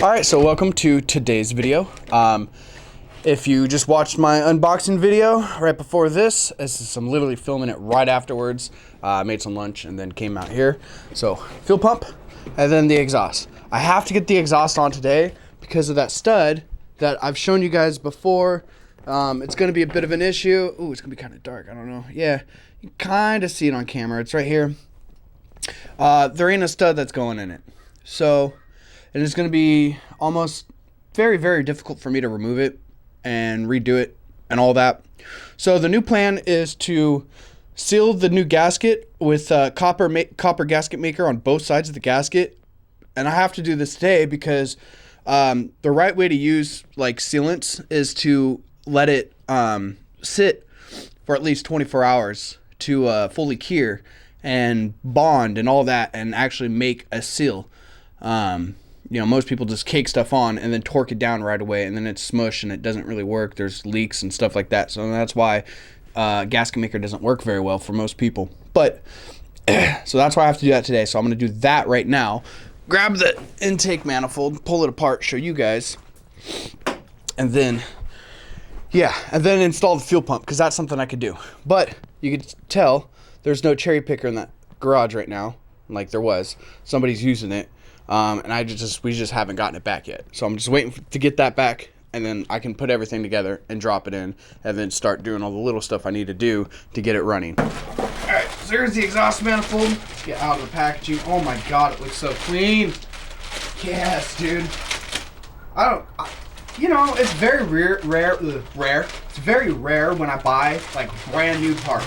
Alright, so welcome to today's video. If you just watched my unboxing video right before this I'm literally filming it right afterwards. I made some lunch and then came out here. So, fuel pump and then the exhaust. I have to get the exhaust on today because of that stud that I've shown you guys before. It's going to be a bit of an issue. Ooh, it's going to be kind of dark. I don't know. Yeah, you kind of see it on camera. It's right here. There ain't a stud that's going in it. So, and it's going to be almost very, very difficult for me to remove it and redo it and all that. So the new plan is to seal the new gasket with copper gasket maker on both sides of the gasket. And I have to do this today because the right way to use like sealants is to let it sit for at least 24 hours to fully cure and bond and all that and actually make a seal. You know, most people just cake stuff on and then torque it down right away, and then it's smush and it doesn't really work. There's leaks and stuff like that. So that's why gasket maker doesn't work very well for most people. But so that's why I have to do that today. So I'm going to do that right now. Grab the intake manifold, pull it apart, show you guys, and then install the fuel pump because that's something I could do. But you can tell there's no cherry picker in that garage right now, like there was. Somebody's using it. And we just haven't gotten it back yet. So I'm just waiting to get that back, and then I can put everything together and drop it in, and then start doing all the little stuff I need to do to get it running. Alright, so here's the exhaust manifold. Get out of the packaging. Oh my god, it looks so clean. Yes, dude. You know, it's very rare. It's very rare when I buy like brand new parts.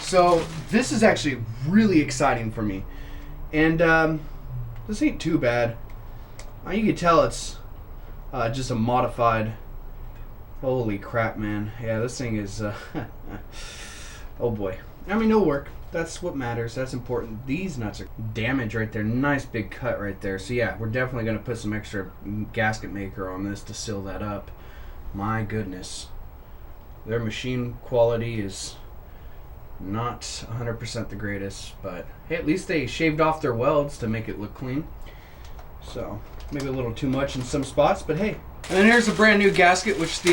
So this is actually really exciting for me. And this ain't too bad. You can tell it's just a modified. Holy crap, man. Yeah, this thing is oh boy. I mean, it'll work. That's what matters. That's important. These nuts are damaged right there. Nice big cut right there. So yeah, we're definitely going to put some extra gasket maker on this to seal that up. My goodness. Their machine quality is not 100% the greatest, but hey, at least they shaved off their welds to make it look clean. So maybe a little too much in some spots, but hey. And then here's a brand new gasket, which the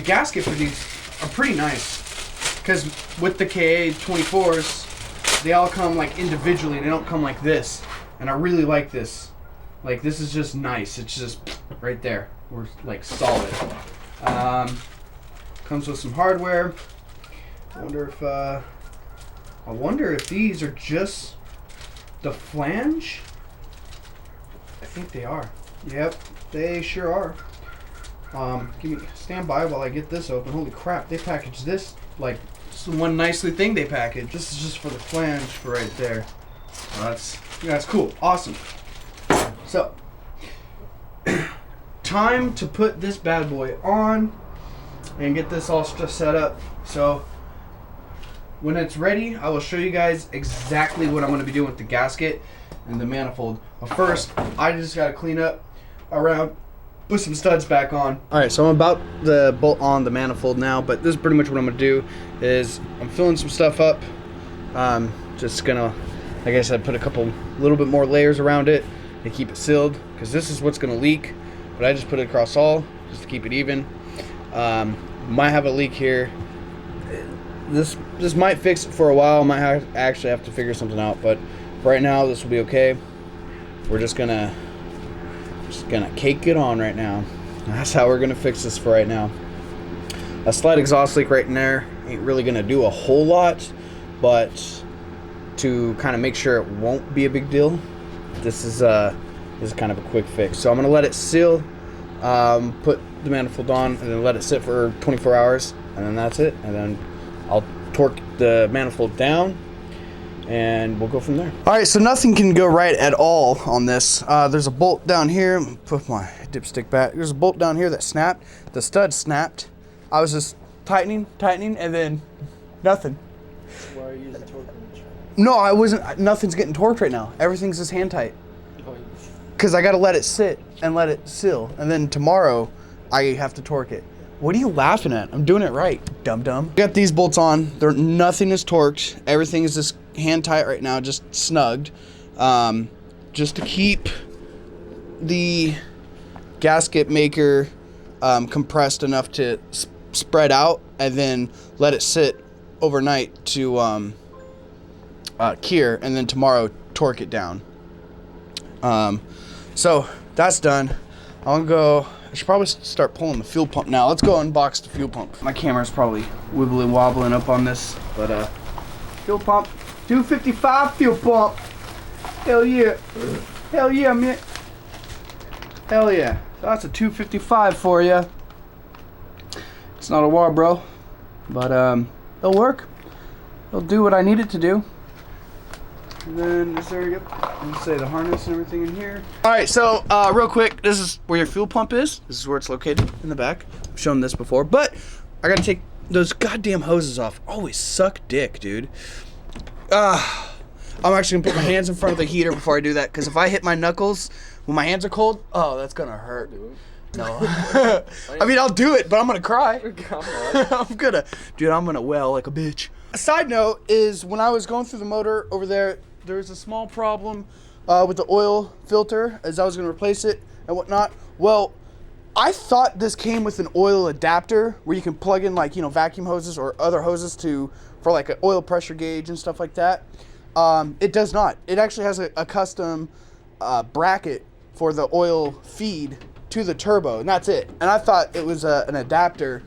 gasket for these are pretty nice, because with the KA24s they all come like individually. They don't come like this, and I really like this. Like, this is just nice. It's just right there. We're like solid. Comes with some hardware. I wonder if these are just the flange. I think they are. Yep, they sure are. Stand by while I get this open. Holy crap, they packaged this like one nicely thing they packaged. This is just for the flange for right there. That's cool. Awesome. So time to put this bad boy on and get this all set up. So when it's ready, I will show you guys exactly what I'm going to be doing with the gasket and the manifold. But first, I just got to clean up around, put some studs back on. Alright, so I'm about to bolt on the manifold now, but this is pretty much what I'm going to do. Is I'm filling some stuff up. Just going to, like I said, put a little bit more layers around it to keep it sealed, because this is what's going to leak. But I just put it across all just to keep it even. Might have a leak here. This might fix it for a while. Might actually have to figure something out, but right now this will be okay. We're just gonna cake it on right now. That's how we're gonna fix this for right now. A slight exhaust leak right in there ain't really gonna do a whole lot, but to kind of make sure it won't be a big deal, this is kind of a quick fix. So I'm gonna let it seal, put the manifold on, and then let it sit for 24 hours, and then that's it. And then I'll torque the manifold down, and we'll go from there. All right, so nothing can go right at all on this. There's a bolt down here. Put my dipstick back. There's a bolt down here that snapped. The stud snapped. I was just tightening, and then nothing. Why are you using torque wrench? No, I wasn't. Nothing's getting torqued right now. Everything's just hand tight. Because I got to let it sit and let it seal, and then tomorrow I have to torque it. What are you laughing at? I'm doing it right, dum-dum. Got these bolts on. Nothing is torqued. Everything is just hand tight right now, just snugged. just to keep the gasket maker compressed enough to spread out, and then let it sit overnight to cure, and then tomorrow torque it down. So that's done. I should probably start pulling the fuel pump now. Let's go unbox the fuel pump. My camera's probably wibbly wobbling up on this, but fuel pump, 255 fuel pump. Hell yeah. Hell yeah, man. Hell yeah. So that's a 255 for you. It's not a war, bro, but it'll work. It'll do what I need it to do. And then is there, yep, let's say the harness and everything in here. All right, so real quick, this is where your fuel pump is. This is where it's located, in the back. I've shown this before, but I gotta take those goddamn hoses off. Always suck dick, dude. I'm actually gonna put my hands in front of the heater before I do that, because if I hit my knuckles when my hands are cold, oh, that's gonna hurt. No. I mean, I'll do it, but I'm gonna cry. I'm gonna wail like a bitch. A side note is, when I was going through the motor over there, there was a small problem with the oil filter as I was gonna replace it and whatnot. Well, I thought this came with an oil adapter where you can plug in, like, you know, vacuum hoses or other hoses for like an oil pressure gauge and stuff like that. It does not. It actually has a custom bracket for the oil feed to the turbo, and that's it. And I thought it was an adapter.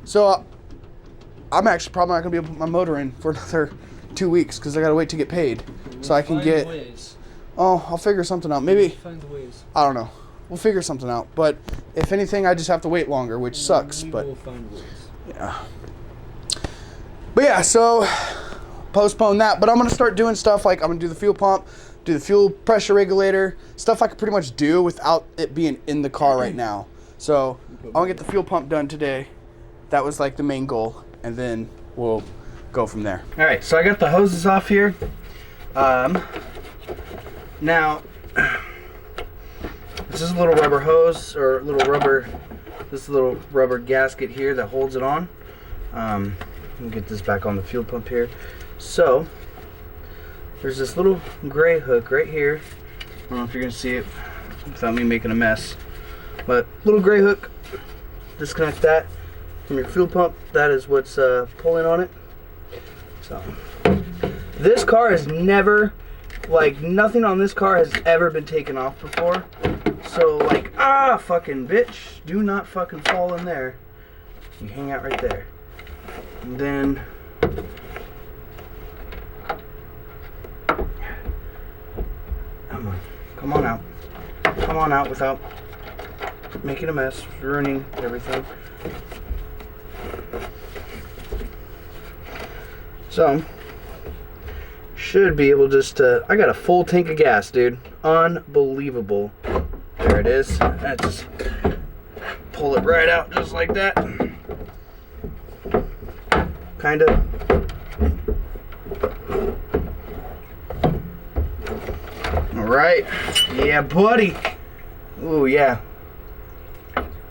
So I'm actually probably not gonna be able to put my motor in for another 2 weeks because I gotta wait to get paid. So I can get ways. Oh, I'll figure something out. Maybe find the ways. I don't know. We'll figure something out. But if anything, I just have to wait longer, which sucks. But we'll find ways. Yeah. But yeah, so postpone that. But I'm gonna start doing stuff like I'm gonna do the fuel pump, do the fuel pressure regulator, stuff I could pretty much do without it being in the car right now. So I'm gonna get the fuel pump done today. That was like the main goal, and then we'll go from there. All right, so I got the hoses off here. Now, this is a little rubber hose, or this is a little rubber gasket here that holds it on. Let me get this back on the fuel pump here. So, there's this little gray hook right here. I don't know if you're gonna see it without me making a mess. But little gray hook, disconnect that from your fuel pump. That is what's pulling on it. So, this car has never, like, nothing on this car has ever been taken off before. So, like, fucking bitch, do not fucking fall in there. You hang out right there. And then come on out without making a mess, ruining everything. So, should be able just to, I got a full tank of gas, dude. Unbelievable. There it is. I just pull it right out just like that. Kind of. Alright. Yeah, buddy. Oh, yeah.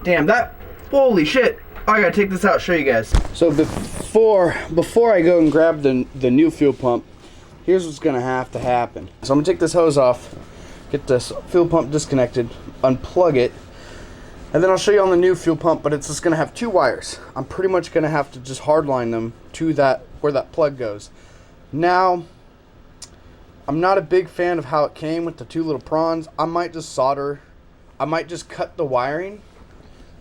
Damn, that, holy shit. I gotta take this out, show you guys. So before I go and grab the new fuel pump, here's what's gonna have to happen. So I'm gonna take this hose off, get this fuel pump disconnected, unplug it, and then I'll show you on the new fuel pump, but it's just gonna have two wires. I'm pretty much gonna have to just hardline them to that, where that plug goes. Now, I'm not a big fan of how it came with the two little prongs. I might just solder, I might just cut the wiring.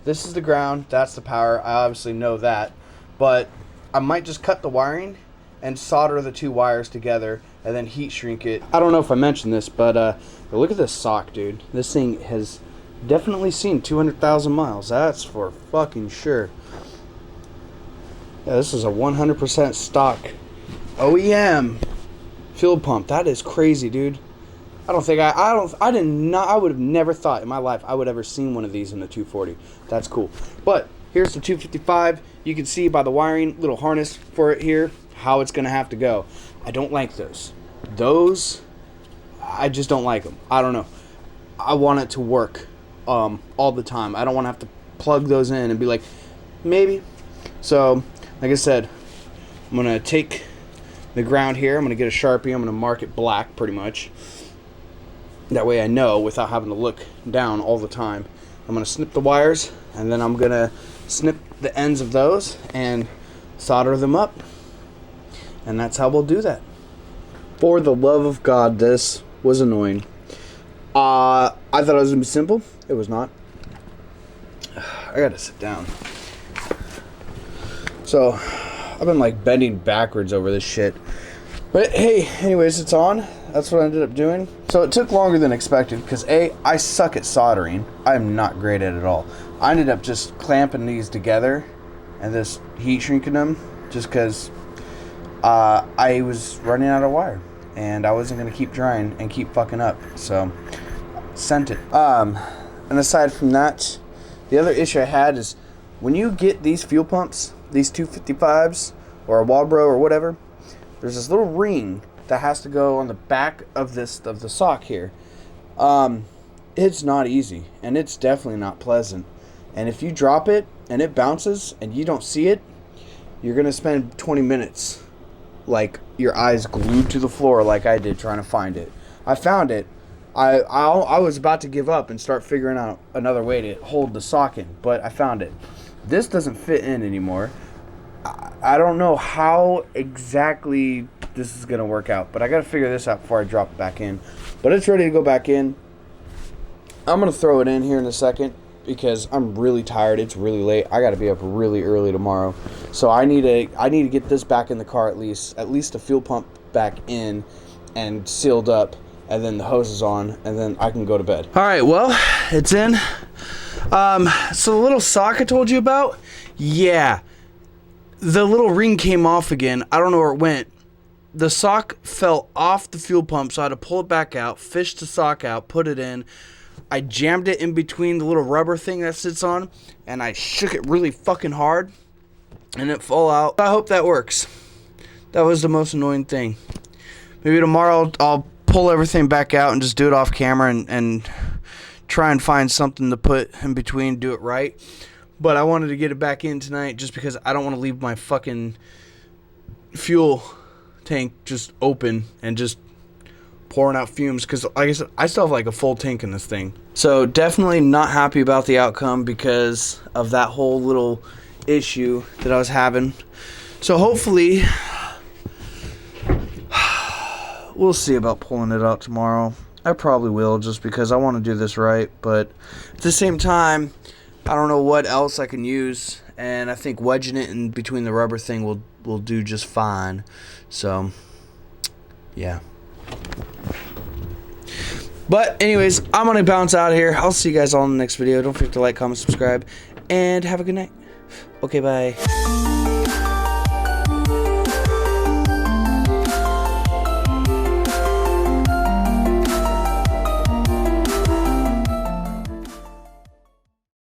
This is the ground, that's the power, I obviously know that. But I might just cut the wiring and solder the two wires together and then heat shrink it. I don't know if I mentioned this, but look at this sock, dude. This thing has definitely seen 200,000 miles. That's for fucking sure. Yeah, this is a 100% stock OEM fuel pump. That is crazy, dude. I don't think I would have never thought in my life I would ever seen one of these in the 240. That's cool. But here's the 255. You can see by the wiring, little harness for it here, how it's gonna have to go. I don't like those. Those, I just don't like them. I don't know. I want it to work all the time. I don't want to have to plug those in and be like, maybe. So, like I said, I'm gonna take the ground here. I'm gonna get a Sharpie. I'm gonna mark it black, pretty much. That way I know without having to look down all the time. I'm going to snip the wires, and then I'm going to snip the ends of those and solder them up. And that's how we'll do that. For the love of God, this was annoying. I thought it was going to be simple. It was not. I got to sit down. So, I've been like bending backwards over this shit. But hey, anyways, it's on. That's what I ended up doing. So it took longer than expected because A, I suck at soldering. I'm not great at it all. I ended up just clamping these together and just heat shrinking them just because I was running out of wire and I wasn't going to keep trying and keep fucking up. So, sent it. And aside from that, the other issue I had is when you get these fuel pumps, these 255s or a Walbro or whatever, there's this little ring that has to go on the back of the sock here. It's not easy, and it's definitely not pleasant. And if you drop it and it bounces and you don't see it, you're gonna spend 20 minutes like your eyes glued to the floor like I did trying to find it. I found it. I was about to give up and start figuring out another way to hold the sock in, but I found it. This doesn't fit in anymore. I don't know how exactly this is going to work out, but I got to figure this out before I drop it back in. But it's ready to go back in. I'm going to throw it in here in a second because I'm really tired. It's really late. I got to be up really early tomorrow. So I need to get this back in the car at least the fuel pump back in and sealed up, and then the hose is on, and then I can go to bed. All right, well, it's in. So the little sock I told you about, yeah, the little ring came off again. I don't know where it went. The sock fell off the fuel pump, so I had to pull it back out, fish the sock out, put it in. I jammed it in between the little rubber thing that sits on, and I shook it really fucking hard, and it fell out. I hope that works. That was the most annoying thing. Maybe tomorrow I'll pull everything back out and just do it off camera and try and find something to put in between, do it right. But I wanted to get it back in tonight just because I don't want to leave my fucking fuel tank just open and just pouring out fumes, because like I said, I still have like a full tank in this thing. So definitely not happy about the outcome because of that whole little issue that I was having. So hopefully we'll see about pulling it out tomorrow. I probably will, just because I want to do this right, but at the same time I don't know what else I can use, and I think wedging it in between the rubber thing will do just fine. So yeah. But anyways, I'm gonna bounce out of here. I'll see you guys all in the next video. Don't forget to like, comment, subscribe, and have a good night. Okay, bye.